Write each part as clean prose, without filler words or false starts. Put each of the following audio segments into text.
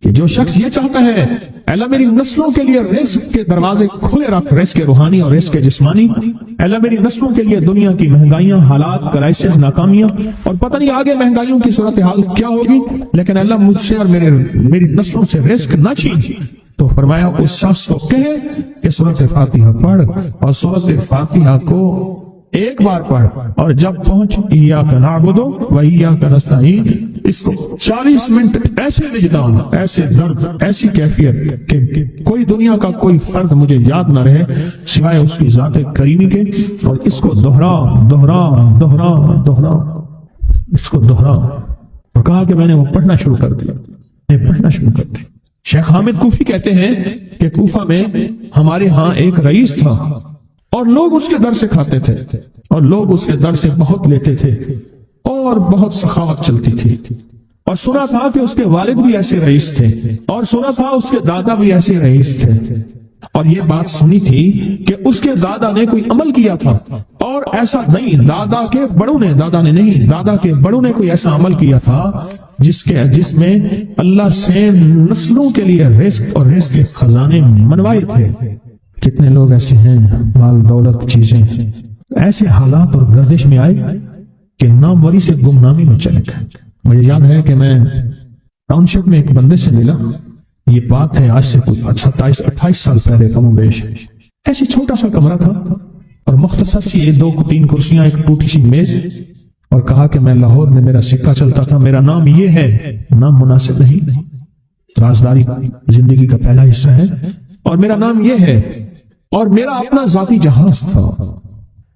کہ جو شخص یہ چاہتا ہے اللہ میری نسلوں کے لیے رزق کے دروازے کھلے رکھ، رزق کے روحانی اور رزق کے جسمانی، اللہ میری نسلوں کے لیے دنیا کی مہنگائیاں، حالات، کرائسس، ناکامیاں، اور پتہ نہیں آگے مہنگائیوں کی صورتحال کیا ہوگی، لیکن اللہ مجھ سے اور میری نسلوں سے رزق نہ چھین، تو فرمایا اس شخص کو کہے کہ سورۃ فاتحہ پڑھ، اور سورۃ فاتحہ کو ایک بار پڑھ، اور جب پہنچ ایاک نعبد و ایاک نستعین، اس کو 40 منٹ ایسے وجدان، ایسے درد، ایسی کیفیت کہ کوئی دنیا کا کوئی فرد مجھے یاد نہ رہے سوائے اس کی ذات کریمی کے، اور اس کو دہرا دہرا دہرا دہرا، اس کو دہرا، اور کہا کہ میں نے وہ پڑھنا شروع کر دیا، پڑھنا شروع کر دیا۔ شیخ حامد کوفی کہتے ہیں کہ کوفہ میں ہمارے ہاں ایک رئیس تھا، اور لوگ اس کے در سے کھاتے تھے، اور لوگ اس کے در سے بہت لیتے تھے، اور بہت سخاوت چلتی تھی، اور سنا تھا کہ اس کے والد بھی ایسے رئیس تھے، اور سنا تھا اس کے دادا بھی ایسے رئیس تھے، اور یہ بات سنی تھی کہ اس کے دادا نے کوئی عمل کیا تھا، اور ایسا نہیں، دادا کے بڑوں نے کوئی ایسا عمل کیا تھا جس میں اللہ سے نسلوں کے لیے رزق اور رزق کے خزانے منوائے تھے۔ کتنے لوگ ایسے ہیں، مال دولت چیزیں ایسے حالات اور گردش میں آئے کہ ناموری سے گمنامی میں چلے گئے۔ مجھے یاد ہے کہ میں ٹاؤن شپ میں ایک بندے سے ملا، یہ بات ہے آج سے کچھ 27-28 سال پہلے کم و بیش، ایسی چھوٹا سا کمرہ تھا، اور مختصر سی 2-3 کرسیاں، ایک ٹوٹی سی میز، اور کہا کہ میں لاہور میں میرا سکہ چلتا تھا، میرا نام یہ ہے، نام مناسب نہیں، رازداری زندگی کا پہلا حصہ ہے، اور میرا نام یہ ہے، اور میرا اپنا ذاتی جہاز تھا،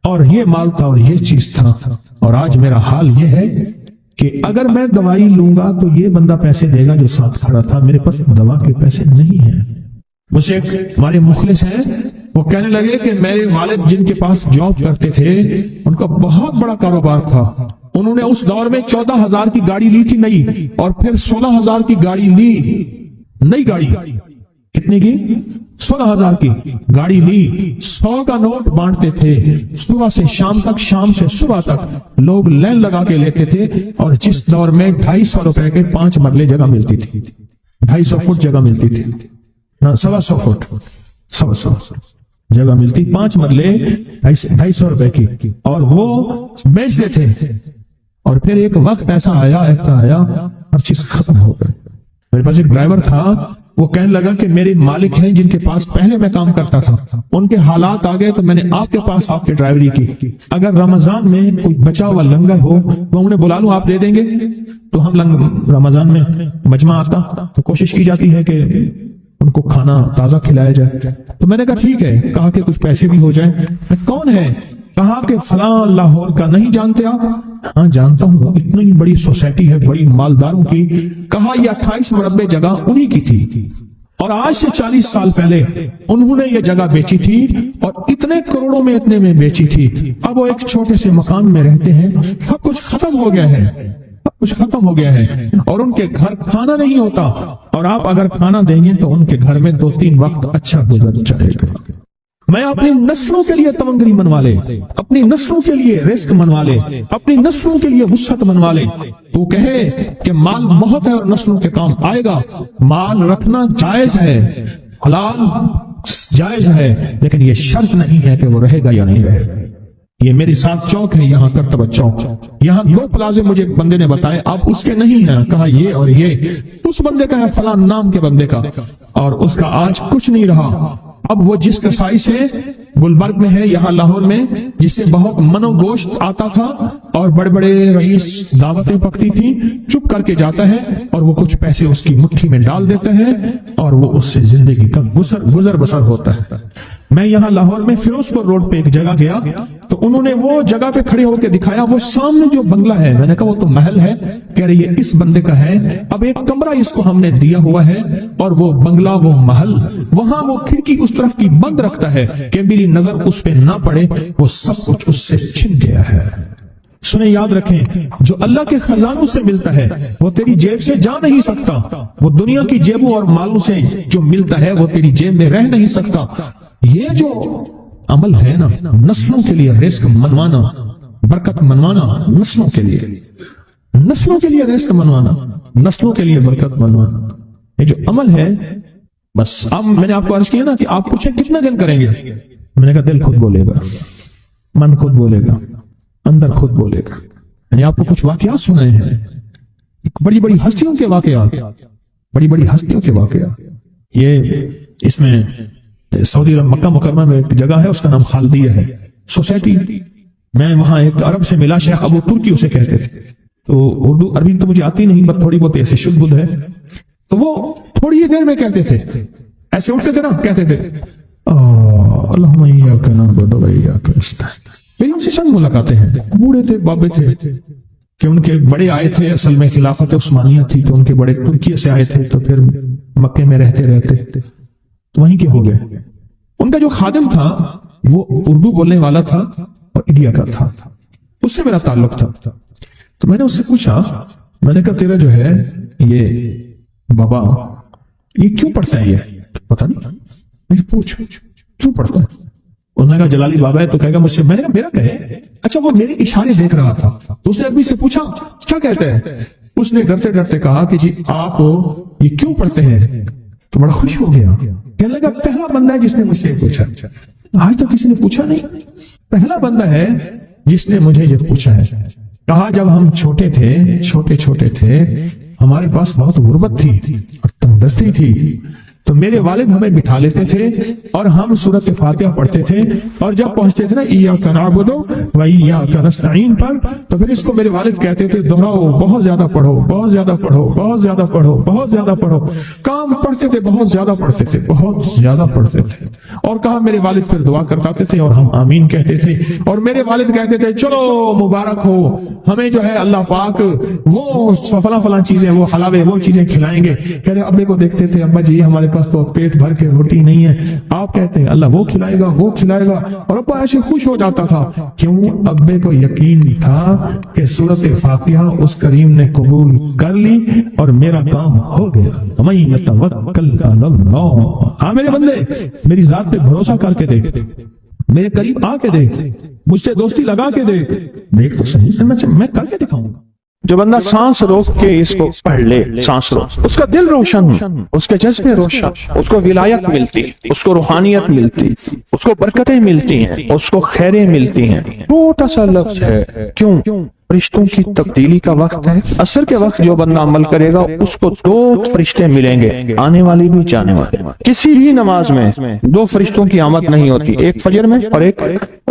اور یہ مال تھا، اور یہ چیز تھا، اور آج میرا حال یہ ہے کہ اگر میں دوائی لوں گا تو یہ بندہ پیسے دے گا جو ساتھ کھڑا تھا، میرے پاس دوا کے پیسے نہیں ہیں۔ مجھ سے ایک ہمارے مخلص ہیں، وہ کہنے لگے کہ میرے والد جن کے پاس جاب کرتے تھے ان کا بہت بڑا کاروبار تھا، انہوں نے اس دور میں 14,000 کی گاڑی لی تھی نئی، اور پھر 16,000 کی گاڑی لی، نئی گاڑی، کتنے کی؟ 16,000 کی گاڑی لی، 100 کا نوٹ بانٹتے تھے، صبح سے شام تک، شام سے صبح تک لوگ لائن لگا کے لیتے تھے، اور جس دور میں 250 روپے کے 5 مرلے جگہ ملتی تھی، 250 فٹ جگہ ملتی تھی، 125 فٹ، 125 جگہ ملتی، 5 مرلے 250 روپے کی، اور وہ بیچتے تھے۔ اور پھر ایک وقت ایسا آیا ہر چیز ختم ہو گئی۔ میرے پاس ایک ڈرائیور تھا، وہ کہنے لگا کہ میرے مالک ہیں جن کے پاس پہلے میں کام کرتا تھا، ان کے حالات آگئے تو میں نے آپ کے پاس آپ کے ڈرائیوری کی، اگر رمضان میں کوئی بچا ہوا لنگر ہو تو انہیں بلا لوں، آپ دے دیں گے؟ تو ہم رمضان میں مجمع آتا تو کوشش کی جاتی ہے کہ ان کو کھانا تازہ کھلایا جائے، تو میں نے کہا ٹھیک ہے، کہا کہ کچھ پیسے بھی ہو جائیں۔ میں کون ہے؟ کہا کہ فلاں لاہور کا، نہیں جانتے آپ؟ ہاں جانتا ہوں، اتنی بڑی سوسائٹی ہے، بڑی مالداروں کی۔ کہا یہ 28 مربع جگہ انہی کی تھی، اور آج سے 40 سال پہلے انہوں نے یہ جگہ بیچی تھی، اور اتنے کروڑوں میں اتنے میں بیچی تھی۔ اب وہ ایک چھوٹے سے مکان میں رہتے ہیں، سب کچھ ختم ہو گیا ہے، سب کچھ ختم ہو گیا ہے، اور ان کے گھر کھانا نہیں ہوتا، اور آپ اگر کھانا دیں گے تو ان کے گھر میں 2-3 وقت اچھا گزر جائے گا۔ میں اپنی نسلوں کے لیے تمنگری منوا لے، اپنی نسلوں کے لیے رزق منوا لے، اپنی نسلوں کے لیے وسعت منوا لے۔ تو کہے کہ مال بہت ہے اور نسلوں کے کام آئے گا، مال رکھنا جائز ہے، حلال جائز ہے، لیکن یہ شرط نہیں ہے کہ وہ رہے گا یا نہیں رہے گا۔ یہ میرے ساتھ چوک ہے، یہاں کرتبہ چوک، یہاں 2 پلازے مجھے بندے نے بتائے، آپ اس کے نہیں ہیں، کہا یہ اور یہ اس بندے کا ہے، فلاں نام کے بندے کا، اور اس کا آج کچھ نہیں رہا۔ اب وہ جس کسائی سے گلبرگ میں ہے، یہاں لاہور میں، جس سے بہت منو گوشت آتا تھا اور بڑے بڑے رئیس دعوتیں پکتی تھی، چپ کر کے جاتا ہے اور وہ کچھ پیسے اس کی مٹھی میں ڈال دیتا ہے اور وہ اس سے زندگی کا گزر بسر ہوتا ہے۔ میں یہاں لاہور میں فیروز پور روڈ پہ ایک جگہ گیا تو انہوں نے وہ جگہ پہ کھڑے ہو کے دکھایا، وہ سامنے جو بنگلہ ہے، میں نے کہا وہ تو محل ہے، کہہ رہی ہے اس بندے کا ہے، اب ایک کمرہ اس کو ہم نے دیا ہوا ہے اور وہ بنگلہ، وہ محل، وہاں وہ کھڑکی اس طرف کی بند رکھتا ہے کہ میری نظر اس پہ نہ پڑے، وہ سب کچھ اس سے چھن گیا ہے۔ سنیں، یاد رکھیں، جو اللہ کے خزانوں سے ملتا ہے وہ تیری جیب سے جا نہیں سکتا، وہ دنیا کی جیبوں اور مالوں سے جو ملتا ہے وہ تیری جیب میں رہ نہیں سکتا۔ یہ جو عمل ہے نا، نسلوں کے لیے رزق منوانا، برکت منوانا، نسلوں کے لیے رزق منوانا، نسلوں کے لیے برکت منوانا، یہ جو عمل ہے، بس اب میں نے آپ کو عرض کیا نا کہ آپ پوچھیں کتنا دن کریں گے، میں نے کہا دل خود بولے گا، من خود بولے گا، اندر خود بولے گا. یعنی آپ کو کچھ واقعات سنے ہیں، بڑی بڑی ہستیوں کے واقعات، بڑی بڑی ہستیوں کے واقعات. یہ اس میں سعودی عرب مکہ مکرمہ میں ایک جگہ ہے، اس کا نام خالدیہ ہے سوسائٹی. میں وہاں ایک عرب سے ملا، شیخ ابو ترکی اسے کہتے تھے. تو اردو عربی تو مجھے آتی نہیں، بس تھوڑی بہت ایسے شدھ بدھ ہے. تو وہ تھوڑی ہی دیر میں کہتے تھے، ایسے اٹھتے تھے نا، کہتے تھے اللہم ایاک نعبد و ایاک نستعین. میری ان سے چند ملاقاتیں ہیں. بوڑھے تھے، بابے تھے کہ ان کے بڑے آئے تھے، اصل میں خلافت عثمانیہ تھی تو ان کے بڑے ترکیہ سے آئے تھے، تو پھر مکے میں رہتے تو وہیں کے ہو گئے. ان کا جو خادم تھا وہ اردو بولنے والا تھا اور انڈیا کا تھا، اس سے میرا تعلق تھا. تو میں نے اس سے پوچھا، میں نے کہا تیرا جو ہے یہ بابا یہ کیوں پڑھتا ہے؟ یہ پتہ نہیں، میں پوچھ کیوں پڑھتا ہے؟ اس نے کہا جلالی بابا ہے تو کہے گا مجھ سے. میں نے کہا میرا کہے. اچھا وہ میرے اشارے دیکھ رہا تھا تو اس نے ابھی سے پوچھا کیا کہتے ہیں؟ اس نے ڈرتے ڈرتے کہا کہ جی آپ یہ کیوں پڑھتے ہیں؟ تو بڑا خوش ہو گیا، کہنے لگا پہلا بندہ ہے جس نے مجھ سے پوچھا، آج تک کسی نے پوچھا نہیں. پہلا بندہ ہے جس نے مجھے یہ پوچھا ہے. کہا جب ہم چھوٹے تھے ہمارے پاس بہت غربت تھی اور تنگ دستی تھی، تو میرے والد ہمیں بٹھا لیتے تھے اور ہم سورۃ فاتحہ پڑھتے تھے، اور جب پہنچتے تھے نا ایاک نعبد و ایاک نستعین پر، تو پھر اس کو میرے والد کہتے تھے دہراؤ، بہت زیادہ پڑھو، بہت زیادہ پڑھو، بہت زیادہ پڑھو، بہت زیادہ پڑھو. کام پڑھتے تھے، بہت زیادہ پڑھتے تھے، بہت زیادہ پڑھتے تھے. اور کہا میرے والد پھر دعا کرتے تھے اور ہم آمین کہتے تھے. اور میرے والد کہتے تھے چلو مبارک ہو، ہمیں جو ہے اللہ پاک وہ فلاں چیزیں، وہ حلاوے، وہ چیزیں کھلائیں گے. کہہ رہے ابے کو دیکھتے تھے، ابا جی ہمارے پاس تو پیٹ بھر کے روٹی نہیں ہے، آپ کہتے ہیں اللہ وہ کھلائے گا، وہ کھلائے گا. اور ابا ایسے خوش ہو جاتا تھا. کیوں؟ ابے کو یقین تھا کہ سورۃ فاتحہ اس کریم نے قبول کر لی اور میرا کام ہو گیا. وَمَن يَتَوَکَّلْ عَلَى اللَّهِ. ہاں میرے بندے، میری ذات پہ بھروسہ کر کے دیکھ، میرے قریب آ کے دیکھ، مجھ سے دوستی لگا کے دیکھ تو صحیح، میں کر کے دکھاؤں گا. جو بندہ سانس روک کے اس کو پڑھ لے، سانس روک، اس کا دل روشن، اس کے جذبے روشن، اس کو ولایت ملتی، اس کو روحانیت ملتی، اس کو برکتیں ملتی ہیں، اس کو خیریں ملتی ہیں. چھوٹا سا لفظ ہے، کیوں؟ فرشتوں کی تبدیلی کا وقت ہے. عصر کے وقت جو بندہ عمل کرے گا اس کو 2 فرشتے ملیں گے، آنے والے بھی جانے والے. کسی بھی نماز میں 2 فرشتوں کی آمد نہیں ہوتی، ایک فجر میں اور ایک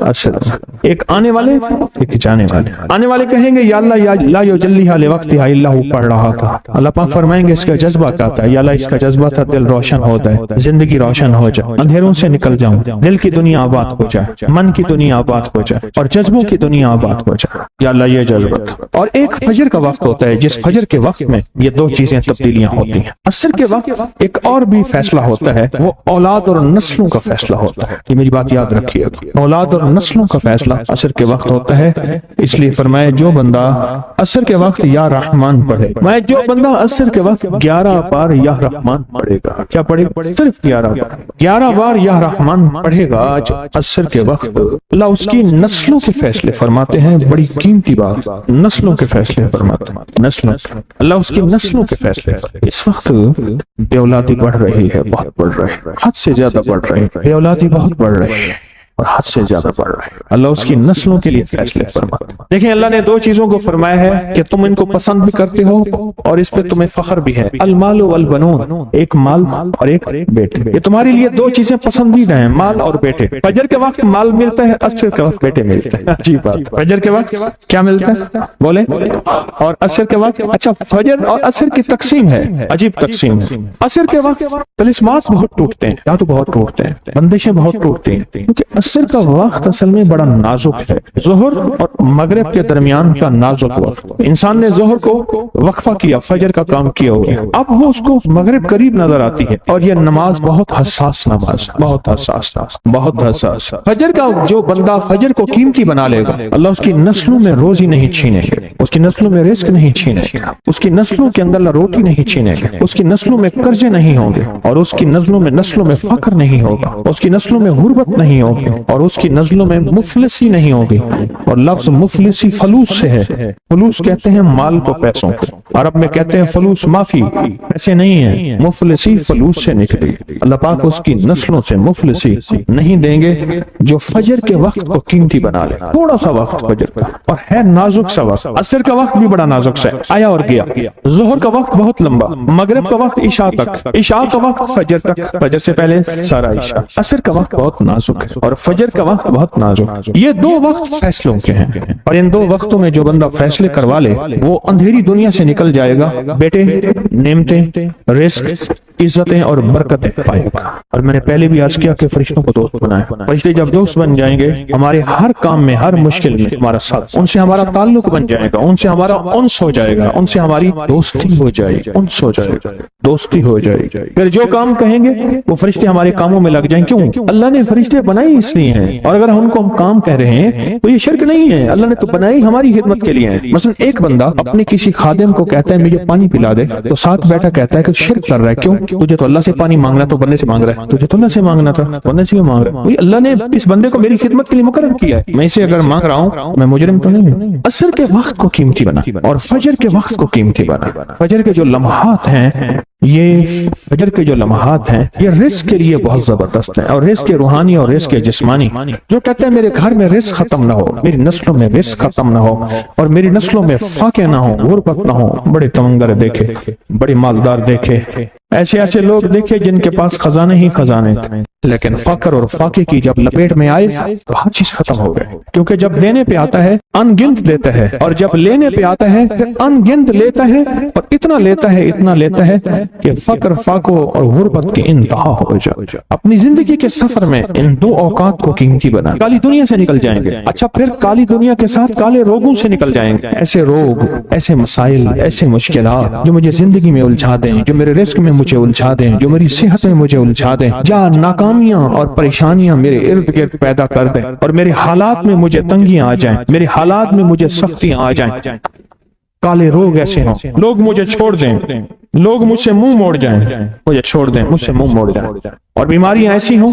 عصر میں. ایک آنے والے، ایک جانے والے. آنے والے کہیں گے یا اللہ یا لا یجلیھا لوقتھا الا ہو، پڑھ رہا تھا. اللہ پاک فرمائیں گے اس کا جذبہ کیا تھا؟ یا اللہ اس کا جذبہ تھا دل روشن ہو جائے، زندگی روشن ہو جائے، اندھیروں سے نکل جاؤں، دل کی دنیا آباد ہو جائے، من کی دنیا آباد ہو جائے اور جذبوں کی دنیا آباد ہو جائے. یا اللہ یہ جذبہ. اور ایک فجر کا وقت ہوتا ہے جس فجر کے وقت میں یہ 2 چیزیں تبدیلیاں ہوتی ہیں. عصر کے وقت ایک اور بھی فیصلہ ہوتا ہے، وہ اولاد اور نسلوں کا فیصلہ ہوتا ہے. یہ میری بات یاد رکھیے، اولاد اور نسلوں کا فیصلہ عصر کے وقت ہوتا ہے. اس لیے فرمایا جو بندہ عصر کے وقت یا رحمان پڑھے، میں جو بندہ عصر کے وقت 11 بار یا رحمان پڑھے گا. کیا پڑھے گا؟ صرف 11 بار یا رحمان پڑھے گا عصر کے وقت. اللہ اس کی نسلوں کے فیصلے فرماتے ہیں. بڑی قیمتی بات، نسلوں کے فیصلے فرماتے ہیں. نسلوں، اللہ اس کی نسلوں کے فیصلے. اس وقت بے اولادی بڑھ رہی ہے، بہت بڑھ رہی ہے، حد سے زیادہ بڑھ رہی ہے. بے اولادی بہت بڑھ رہی ہے اور حد سے زیادہ بڑھ رہا ہے. اللہ اس کی نسلوں کے لیے فیصلے فرماتا ہے. دیکھیں اللہ نے 2 چیزوں کو فرمایا ہے کہ تم ان کو پسند بھی کرتے ہو اور اس پہ تمہیں فخر بھی ہے. المال والبنون، ایک مال اور ایک بیٹے. یہ تمہارے لیے 2 چیزیں پسندیدہ ہیں، مال اور بیٹے. فجر کے وقت مال ملتا ہے، عصر کے وقت بیٹے ملتے ہیں. عجیب بات، فجر کے وقت کیا ملتا ہے؟ بولے. اور عصر کے وقت، اچھا فجر اور عصر کی تقسیم ہے، عجیب تقسیم ہے. عصر کے وقت طلسمات بہت ٹوٹتے ہیں، جادو بہت ٹوٹتے ہیں، بندشیں بہت ٹوٹتی ہیں، کیونکہ عصر کا وقت اصل میں بڑا نازک ہے. ظہر اور مغرب کے درمیان کا نازک وقت. انسان نے ظہر کو وقفہ کیا، فجر کا کام کیا ہو گیا، اب وہ اس کو مغرب قریب نظر آتی ہے. اور یہ نماز بہت حساس نماز، بہت حساس، بہت حساس. فجر کا جو بندہ فجر کو قیمتی بنا لے گا، اللہ اس کی نسلوں میں روزی نہیں چھینے گا، اس کی نسلوں میں رزق نہیں چھینے گا، اس کی نسلوں کے اندر روٹی نہیں چھینے گا، اس کی نسلوں میں قرضے نہیں ہوں گے، اور اس کی نسلوں میں فقر نہیں ہوگا، اس کی نسلوں میں غربت نہیں ہوگی. اور اس کی نزلوں میں مفلسی نہیں ہوگی. اور لفظ مفلسی فلوس سے ہے. فلوس کہتے ہیں مال کو، پیسوں کو. عرب میں کہتے ہیں فلوس معافی، ایسے نہیں ہے. مفلسی فلوس سے نکلی. اللہ پاک اس کی نسلوں سے مفلسی نہیں دیں گے جو فجر کے وقت کو قیمتی بنا لے. تھوڑا سا وقت فجر کا، اور ہے نازک سا وقت. عصر کا وقت بھی بڑا نازک سا ہے، آیا اور گیا. ظہر کا وقت بہت لمبا، مغرب کا وقت عشاء تک، عشاء کا وقت فجر تک، فجر سے پہلے سارا عشاء. عصر کا وقت بہت نازک ہے اور فجر کا وقت بہت نازک. یہ دو وقت فیصلوں کے ہیں، اور ان دو وقتوں میں جو بندہ فیصلے کروا لے وہ اندھیری دنیا سے نکل جائے گا. بیٹے، نعمتیں، رزق، عزتیں اور برکتیں پائے گا. اور میں نے پہلے بھی عرض کیا کہ فرشتوں کو دوست بنائے. فرشتے جب دوست بن جائیں گے ہمارے ہر کام میں، ہر مشکل میں ہمارا ساتھ، ان سے ہمارا تعلق بن جائے گا، ان سے ہمارا انس ہو جائے گا، ان سے ہماری دوستی ہو جائے گی، انس ہو جائے گا، دوستی ہو جائے گی. پھر جو کام کہیں گے وہ فرشتے ہمارے کاموں میں لگ جائیں. کیوں؟ اللہ نے فرشتے بنائے اس لیے ہیں. اور اگر ان کو ہم کام کہہ رہے ہیں تو یہ شرک نہیں ہے، اللہ نے تو بنائی ہماری خدمت کے لیے ہے. مثلا ایک بندہ اپنے کسی خادم کو کہتا ہے مجھے پانی پلا دے، تو ساتھ بیٹھا کہتا ہے کہ شرک کر رہا ہے. کیوں؟ تجھے تو اللہ سے پانی مانگنا، تو بندے سے مانگ رہا ہے. تجھے تو اللہ سے مانگنا تھا، بندے سے کیوں مانگ رہا ہے؟ اللہ نے اس بندے کو میری خدمت کے لیے مقرر کیا ہے، میں اسے اگر مانگ رہا ہوں میں مجرم تو نہیں ہوں. عصر کے وقت کو قیمتی بنا اور فجر کے وقت کو قیمتی بنا. فجر کے جو لمحات ہیں، یہ فجر کے جو لمحات ہیں یہ رزق کے لیے بہت زبردست ہیں، اور رزق روحانی اور رزق جسمانی. جو کہتے ہیں میرے گھر میں رزق ختم نہ ہو، میری نسلوں میں رزق ختم نہ ہو، اور میری نسلوں میں فاقے نہ ہو، غربت نہ ہو. بڑے تمنگر دیکھے، بڑے مالدار دیکھے، ایسے ایسے لوگ دیکھے جن کے پاس خزانے ہی خزانے تھے، لیکن فقر اور فاقے کی جب لپیٹ میں آئے تو ہر چیز ختم ہو گئے. کیونکہ جب دینے پہ آتا ہے ان گنت دیتا ہے، اور جب لینے پہ آتا ہے پھر ان گنت لیتا ہے، اور اتنا لیتا ہے، اتنا لیتا ہے کہ فقر، فاقوں اور غربت کی انتہا ہو جائے. اپنی زندگی کے سفر میں ان دو اوقات کو قیمتی بنا. کالی دنیا سے نکل جائیں گے، اچھا پھر کالی دنیا کے ساتھ کالے روگوں سے نکل جائیں گے. ایسے روگ، ایسے مسائل، ایسے مشکلات جو مجھے زندگی میں الجھا دیں، جو میرے رزق میں مجھے الجھا دیں، جو میری صحت میں مجھے الجھا دیں، جہاں ناکامیاں اور پریشانیاں میرے ارد گرد پیدا کر دیں، اور میرے حالات میں مجھے تنگیاں آ جائیں، میرے حالات میں مجھے سختیاں آ جائیں. کالے روگ ایسے ہوں، لوگ مجھے چھوڑ دیں، لوگ مجھ سے منہ موڑ جائیں، مجھے چھوڑ دیں، مجھ سے منہ موڑ جائیں. اور بیماریاں ایسی ہوں،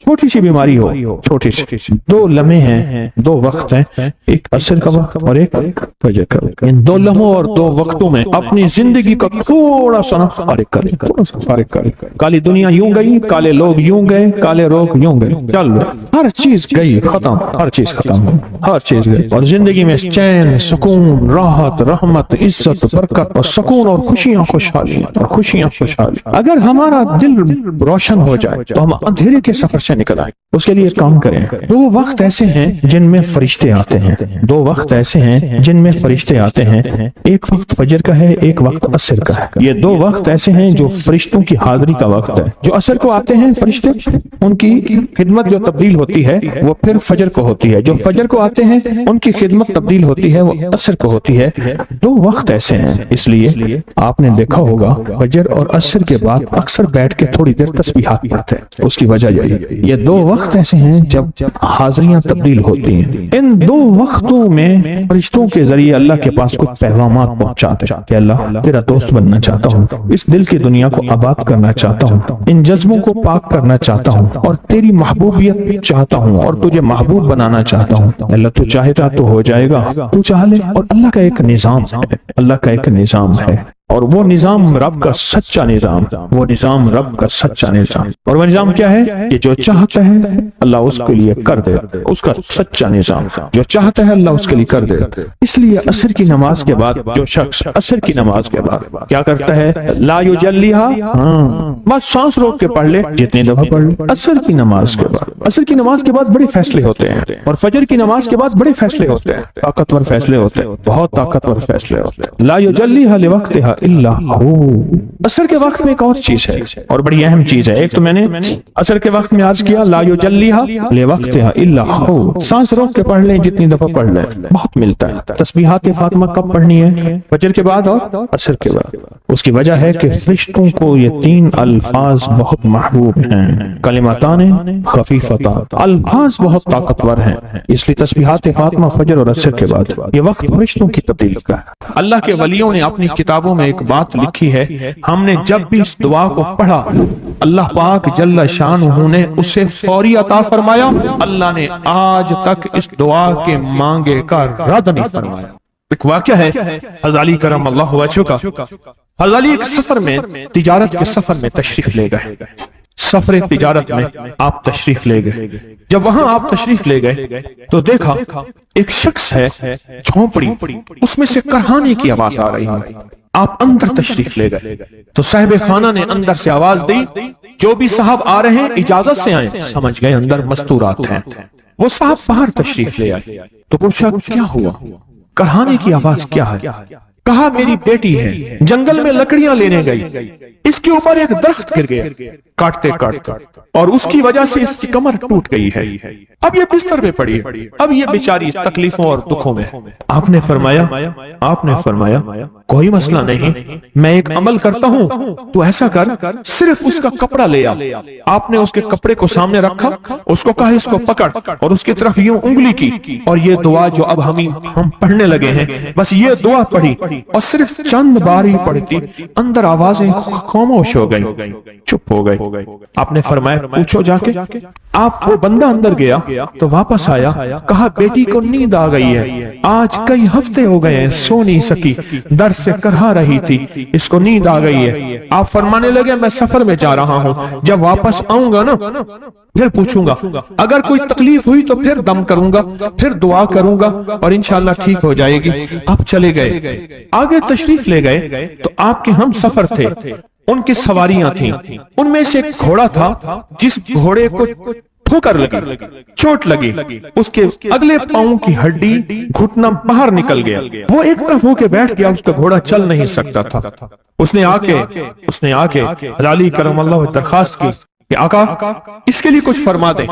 چھوٹی سی بیماری ہو، چھوٹی سی. دو لمحے ہیں، دو وقت ہیں، ایک عصر کا وقت اور ایک فجر کا وقت. ان دو لمحوں اور دو وقتوں میں اپنی زندگی کا تھوڑا سا فارغ کریں، تھوڑا سا فارغ کریں. کالی دنیا یوں گئی، کالے لوگ یوں گئے، کالے روگ یوں گئے، چل ہر چیز گئی، ختم، ہر چیز ختم، ہر چیز گئی. اور زندگی میں چین، سکون، راحت، رحمت، عزت، برکت اور سکون اور خوشیاں، خوشحالی اور خوشیاں، خوشحالی. اگر ہمارا دل روشن ہو جائے تو ہم اندھیرے کے سفر سے نکل آئیں. اس کے لیے کام کریں. دو وقت ایسے ہیں جن میں فرشتے آتے ہیں، دو وقت ایسے ہیں جن میں فرشتے آتے ہیں. ایک وقت فجر کا ہے، ایک وقت عصر کا ہے. یہ دو وقت ایسے ہیں جو فرشتوں کی حاضری کا وقت ہے. جو عصر کو آتے ہیں فرشتے، ان کی خدمت جو تبدیل ہوتی ہے وہ پھر فجر کو ہوتی ہے. جو فجر کو آتے ہیں ان کی خدمت تبدیل ہوتی ہے، وہ عصر کو ہوتی ہے. دو وقت ایسے ہیں، اس لیے آپ نے دیکھا ہوگا فجر اور عصر کے بعد اکثر بیٹھ کے تھوڑی دیر تسبیحات پڑھتے ہیں. اس کی وجہ یہ دو وقت ایسے ہیں جب حاضریاں تبدیل ہوتی ہیں. ان دو وقتوں میں فرشتوں کے ذریعے اللہ کے پاس کچھ پیغامات پہنچاتے ہیں کہ اللہ تیرا دوست بننا چاہتا ہوں، اس دل کی دنیا کو آباد کرنا چاہتا ہوں، ان جذبوں کو پاک کرنا چاہتا ہوں، اور تیری محبوبیت چاہتا ہوں، اور تجھے محبوب بنانا چاہتا ہوں. اللہ تو چاہتا تو ہو جائے گا، تو چاہ لے. اور اللہ کا ایک نظام ہے، اللہ کا ایک نظام ہے، اور وہ نظام رب کا سچا نظام، وہ نظام رب کا سچا نظام. اور وہ نظام کیا ہے کہ جو چاہتا ہے اللہ اس کے لیے کر دے. اس کا سچا نظام جو چاہتا ہے اللہ اس کے لیے کر دے. اس لیے عصر کی نماز کے بعد جو شخص عصر کی نماز کے بعد کیا کرتا ہے، لا یجلیھا، بس سانس روک کے پڑھ لے، جتنی دفعہ پڑھ لے. عصر کی نماز کے بعد، عصر کی نماز کے بعد بڑے فیصلے ہوتے ہیں، اور فجر کی نماز کے بعد بڑے فیصلے ہوتے ہیں، طاقتور فیصلے ہوتے ہیں، بہت طاقتور فیصلے ہوتے ہیں. لا یجلیھا لوقتھا الا ہو. عصر کے وقت میں ایک اور چیز ہے اور بڑی اہم چیز ہے. ایک تو میں نے عصر کے وقت میں عرض کیا لا یجلیھا لوقتھا الا ہو، سانس روک کے پڑھ لیں، جتنی دفعہ پڑھ لیں، بہت ملتا ہے. تسبیحات فاطمہ کب پڑھنی ہے؟ فجر کے بعد اور عصر کے بعد. اس کی وجہ ہے کہ فرشتوں کو یہ تین الفاظ بہت محبوب ہیں، کلمتان خفیفتان، الفاظ بہت طاقتور ہیں. اس لیے تسبیحات فاطمہ فجر اور عصر کے بعد یہ وقت فرشتوں کی تبدیل کا ہے. اللہ کے ولیوں نے اپنی کتابوں میں نے ایک بات لکھی ہے، ہم نے جب بھی اس دعا کو پڑھا اللہ پاک جل شانہ نے اسے فوری عطا فرمایا، اللہ نے آج تک اس دعا کے مانگے کا رد نہیں فرمایا۔ ایک واقعہ ہے حضرت علی کرم اللہ وجہہ کا۔ حضرت علی ایک سفر میں، تجارت کے سفر میں تشریف لے گئے، سفر تجارت میں آپ تشریف لے گئے۔ جب وہاں آپ تشریف لے گئے تو دیکھا ایک شخص ہے جھونپڑی، اس میں سے کرہانے کی آواز آ رہی ہے۔ آپ اندر تشریف لے گئے تو صاحب خانہ نے اندر سے آواز دی، جو بھی صاحب آ رہے ہیں اجازت سے آئیں۔ سمجھ گئے اندر مستورات ہیں۔ وہ صاحب باہر تشریف لے آئے تو پوچھا کیا ہوا، کرہانے کی آواز کیا ہے؟ کہا میری بیٹی ہے، جنگل میں لکڑیاں لینے گئی، اس کے اوپر ایک درخت گر گیا کاٹتے کاٹتے، اور اس کی وجہ سے اس کی کمر ٹوٹ گئی ہے، اب یہ بستر پہ پڑی ہے، اب یہ بیچاری تکلیفوں اور دکھوں میں۔ آپ نے فرمایا کوئی مسئلہ نہیں، میں ایک عمل کرتا ہوں، تو ایسا کر صرف اس کا کپڑا لے آ۔ آپ نے اس کے کپڑے کو سامنے رکھا، اس کو کہا اس کو پکڑ، اور اس کی طرف یوں انگلی کی، اور یہ دعا جو اب ہم پڑھنے لگے ہیں، بس یہ دعا پڑھی، اور صرف چند بار ہی پڑھتی، اندر آوازیں خاموش ہو گئی، چپ ہو گئی۔ آپ نے فرمایا پوچھو جا کے۔ آپ وہ بندہ اندر گیا تو واپس آیا، کہا بیٹی کو نیند آ گئی ہے، آج کئی ہفتے ہو گئے ہیں سو نہیں سکی، در سے کرہا رہی تھی، اس کو نیند آ گئی ہے۔ آپ فرمانے لگے میں سفر میں جا رہا ہوں، جب واپس آؤں گا نا پھر پوچھوں گا، اگر کوئی تکلیف ہوئی تو پھر دم کروں گا، پھر دعا کروں گا، اور انشاءاللہ ٹھیک ہو جائے گی۔ آپ چلے گئے، آگے تشریف لے گئے تو آپ کے ہم سفر تھے، ان کی سواریاں تھیں، ان میں سے ایک گھوڑا تھا، جس گھوڑے کو ٹھوکر لگی، چوٹ لگی، اس کے اگلے پاؤں کی ہڈی گھٹنا باہر نکل گیا، وہ ایک طرف ہو کے بیٹھ گیا، اس کا گھوڑا چل نہیں سکتا تھا۔ اس نے آ کے علی کرم اللہ درخواست کی کہ آقا اس کے لیے کچھ فرما دیں۔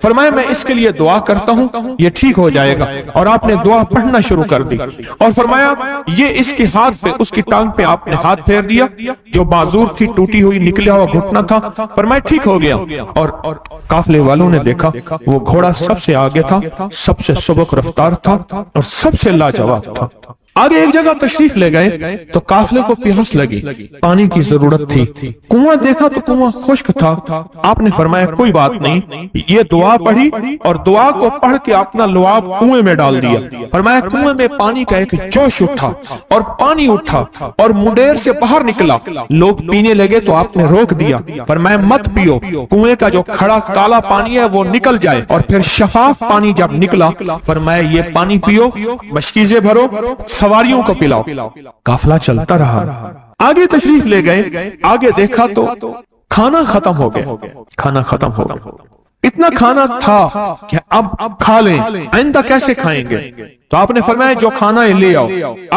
فرمایا میں اس کے لیے دعا کرتا ہوں، یہ ٹھیک ہو جائے گا، اور آپ نے دعا پڑھنا شروع کر دی، اور فرمایا یہ اس کے ہاتھ پہ، اس کی ٹانگ پہ آپ نے ہاتھ پھیر دیا، جو معذور تھی، ٹوٹی ہوئی نکلا ہوا گھٹنا تھا، فرمایا ٹھیک ہو گیا۔ اور قافلے والوں نے دیکھا وہ گھوڑا سب سے آگے تھا، سب سے سبک رفتار تھا، اور سب سے لاجواب تھا۔ آگے ایک جگہ تشریف لے گئے تو قافلے کو پیاس لگی، پانی کی ضرورت تھی، کنواں دیکھا تو کنواں خشک تھا۔ آپ نے فرمایا کوئی بات نہیں، یہ دعا پڑھی، اور دعا کو پڑھ کے اپنا لعاب کنویں میں ڈال دیا۔ فرمایا کنویں میں پانی کا ایک جوش اٹھا، اور پانی اٹھا اور منڈیر سے باہر نکلا، لوگ پینے لگے تو آپ نے روک دیا۔ فرمایا مت پیو، کنویں کا جو کھڑا کالا پانی ہے وہ نکل جائے، اور پھر شفاف پانی جب نکلا، فرمایا یہ پانی پیو، مشکیزیں بھرو، سواریوں کو پلاؤ۔ قافلہ چلتا رہا، آگے تشریف لے گئے، آگے دیکھا تو کھانا ختم ہو گیا، اتنا کھانا تھا کہ اب کھا لیں، آئندہ کیسے کھائیں گے؟ تو آپ نے فرمایا جو کھانا ہے لے آؤ۔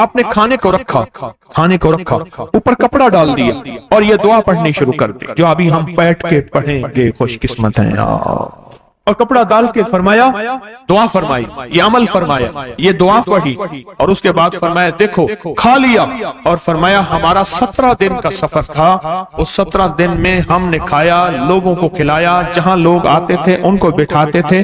آپ نے کھانے کو رکھا، اوپر کپڑا ڈال دیا، اور یہ دعا پڑھنی شروع کر دی جو ابھی ہم بیٹھ کے پڑھیں گے، خوش قسمت ہیں اور کپڑا ڈال کے فرمایا دعا فرمائی، یہ عمل فرمایا، یہ دعا پڑھی، اور اس کے بعد فرمایا دیکھو کھا لیا، اور فرمایا ہمارا 17 دن کا سفر تھا، اس 17 دن میں ہم نے کھایا، لوگوں کو کھلایا، جہاں لوگ آتے تھے ان کو بٹھاتے تھے،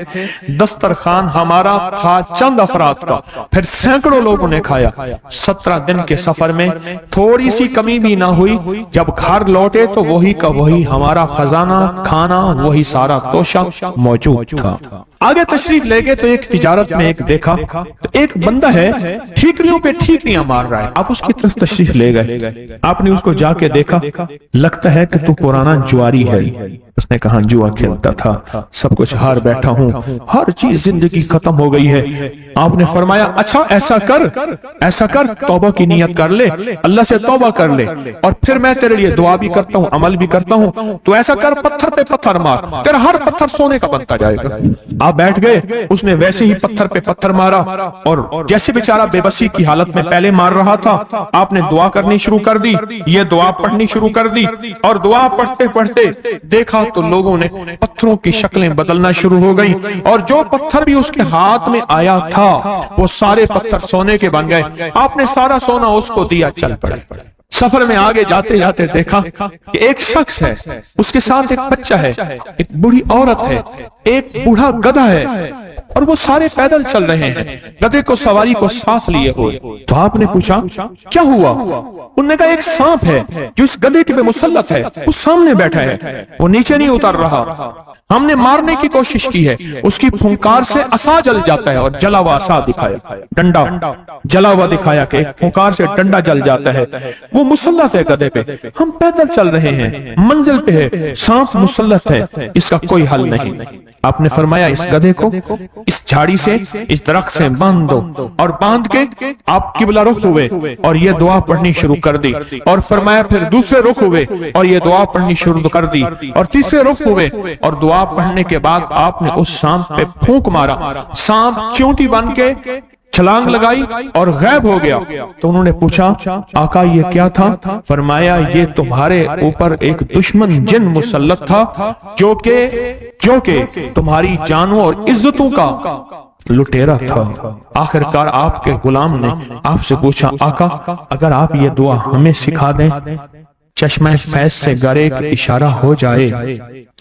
دسترخوان ہمارا تھا چند افراد کا، پھر سینکڑوں لوگوں نے کھایا۔ 17 دن کے سفر میں تھوڑی سی کمی بھی نہ ہوئی، جب گھر لوٹے تو وہی کا وہی ہمارا خزانہ، کھانا وہی سارا توشہ موجود تھا۔ آگے تشریف لے گئے تو ایک تجارت میں ایک دیکھا تو ایک بندہ ہے ٹھیکریوں پہ ٹھیکریاں مار رہا ہے، آپ اس کی طرف تشریف لے گئے، آپ نے اس کو جا کے دیکھا، لگتا ہے کہ تو پرانا جواری ہے۔ اس نے کہا جوا کھیلتا تھا، سب کچھ ہار بیٹھا ہوں، ہر چیز زندگی ختم ہو گئی ہے۔ آپ نے فرمایا اچھا ایسا کر توبہ کی نیت کر لے، اللہ سے توبہ کر لے، اور پھر میں تیرے لیے دعا بھی کرتا ہوں، عمل بھی کرتا ہوں، تو ایسا کر پتھر پہ پتھر مار، تیرا ہر پتھر سونے کا بنتا جائے گا۔ آپ بیٹھ گئے، اس نے ویسے ہی پتھر پہ پتھر مارا، اور جیسے بیچارہ بے بسی کی حالت میں پہلے مار رہا تھا، آپ نے دعا کرنی شروع کر دی، یہ دعا پڑھنی شروع کر دی، اور دعا پڑھتے پڑھتے دیکھا تو لوگوں نے پتھروں کی شکلیں بدلنا شروع ہو گئی، اور جو پتھر بھی اس کے ہاتھ میں آیا تھا وہ سارے پتھر سونے کے بن گئے۔ آپ نے سارا سونا اس کو دیا، چل پڑے۔ سفر میں آگے جاتے جاتے دیکھا کہ ایک شخص ہے، اس کے ساتھ ایک بچہ ہے، ایک بوڑھی عورت ہے، ایک بوڑھا گدھا ہے، اور وہ سارے پیدل چل رہے ہیں گدھے کو سواری کو ساتھ لیے ہوئے۔ تو آپ نے پوچھا کیا ہوا؟ انہوں نے کہا ایک سانپ ہے جو اس گدھے کے پہ مسلط ہے، وہ سامنے بیٹھا ہے، وہ نیچے نہیں اتر رہا، ہم نے مارنے کی کوشش کی ہے، اس کی پھنکار سے عصا جل جاتا ہے، اور جلا ہوا عصا دکھایا، ڈنڈا جلا ہوا دکھایا کہ ایک پھنکار سے ڈنڈا جل جاتا ہے، وہ مسلط ہے گدھے پہ، ہم پیدل چل رہے ہیں، منزل پہ ہے، سانپ مسلط ہے، اس کا کوئی حل نہیں۔ آپ نے فرمایا اس گدھے کو اس جھاڑی سے، اس درخت سے باندھ دو، اور باندھ کے آپ قبلہ رخ ہوئے اور یہ دعا پڑھنی شروع کر دی، اور فرمایا پھر دوسرے رخ ہوئے اور یہ دعا پڑھنی شروع کر دی، اور تیسرے رخ ہوئے اور دعا پڑھنے کے بعد آپ نے اس سانپ پہ پھونک مارا، سانپ چونٹی بن کے چھلانگ لگائی اور غائب ہو گیا۔ تو انہوں نے پوچھا آقا یہ کیا تھا؟ فرمایا یہ تمہارے اوپر ایک دشمن جن مسلط تھا جو کہ تمہاری جانوں اور عزتوں کا لٹیرا تھا۔ آخرکار آپ کے غلام نے آپ سے پوچھا آقا اگر آپ یہ دعا ہمیں سکھا دیں، چشمہ فیض سے گر ایک اشارہ ہو جائے،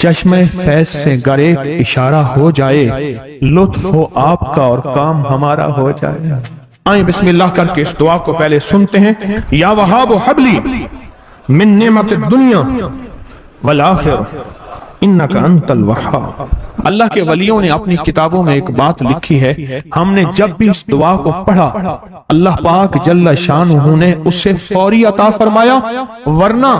چشمہ فیض سے گر ایک اشارہ ہو جائے، لطف ہو آپ کا اور کام ہمارا ہو جائے۔ آئیں بسم اللہ کر کے اس دعا کو پہلے سنتے ہیں۔ یا وہاب حبلی من نعمت الدنیا والآخرہ انک انت الوہاب۔ اللہ کے ولیوں نے اپنی کتابوں میں ایک بات لکھی ہے، ہم نے جب بھی اس دعا کو پڑھا اللہ پاک جل شانہ نے اس سے فوری عطا فرمایا، ورنہ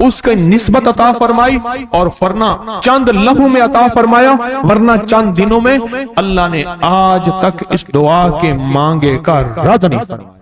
اس کی نسبت عطا فرمائی، اور ورنہ چند لمحوں میں عطا فرمایا، ورنہ چند دنوں میں۔ اللہ نے آج تک اس دعا کے مانگے کا رد نہیں فرمایا۔